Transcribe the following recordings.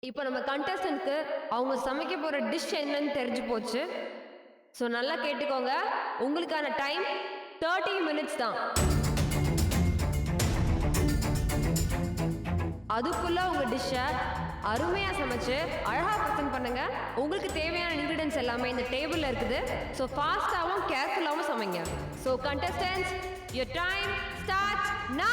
இப்போ நம்ம கண்டஸ்டன்ட்க்கு அவங்க சமைக்க போற டிஷ் என்னன்னு தெரிஞ்சு போச்சு. ஸோ நல்லா கேட்டுக்கோங்க. உங்களுக்கான டைம் 30 மினிட்ஸ் தான். அதுக்குள்ள உங்க டிஷ்ஷை அருமையா சமைச்சு அழகா ப்ரெசென்ட் பண்ணுங்க. உங்களுக்கு தேவையான இன்கிரிடியன்ஸ் எல்லாமே இந்த டேபிள்ல இருக்குது. ஸோ ஃபாஸ்டாகவும் கேர்ஃபுல்லாகவும் சமைங்க. So contestants, your time starts now.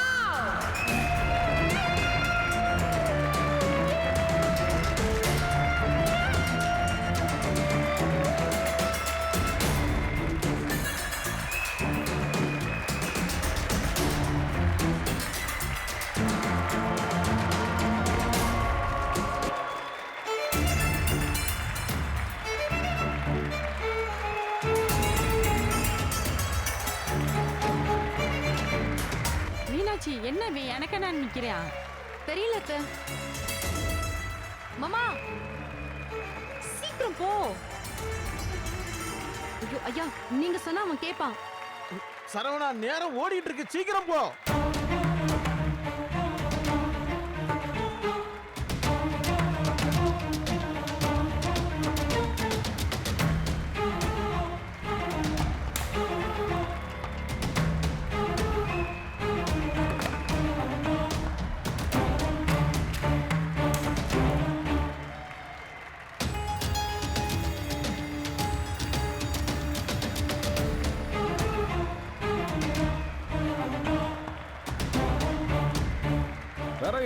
Meenakshi, என்ன எனக்கு நான் நிக்கிறியா? தெரியல அத்தை. மாமா சீக்கிரம் போ. ஐயோ ஐயா, நீங்க சொன்னா அவன் கேட்பான். சரவணா, நேரம் ஓடிட்டு இருக்கு, சீக்கிரம் போ.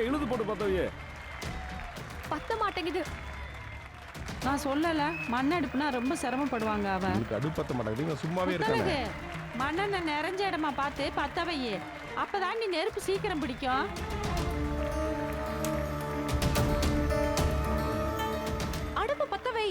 இழுது போட்டு பார்த்தவையே பத்த மாட்டேங்குது. நான் சொல்லல, மண்ணடுப்புனா ரொம்ப சிரமப்படுவாங்க. அவ அடுப்பு பத்த மாட்டேங்குது, சும்மாவே இருக்காங்க. மண்ணெண்ண நிறைஞ்ச இடமா பார்த்து பத்தவையே, அப்பதான் நீ நெருப்பு சீக்கிரம் பிடிக்கும். அடுப்பு பத்த வை.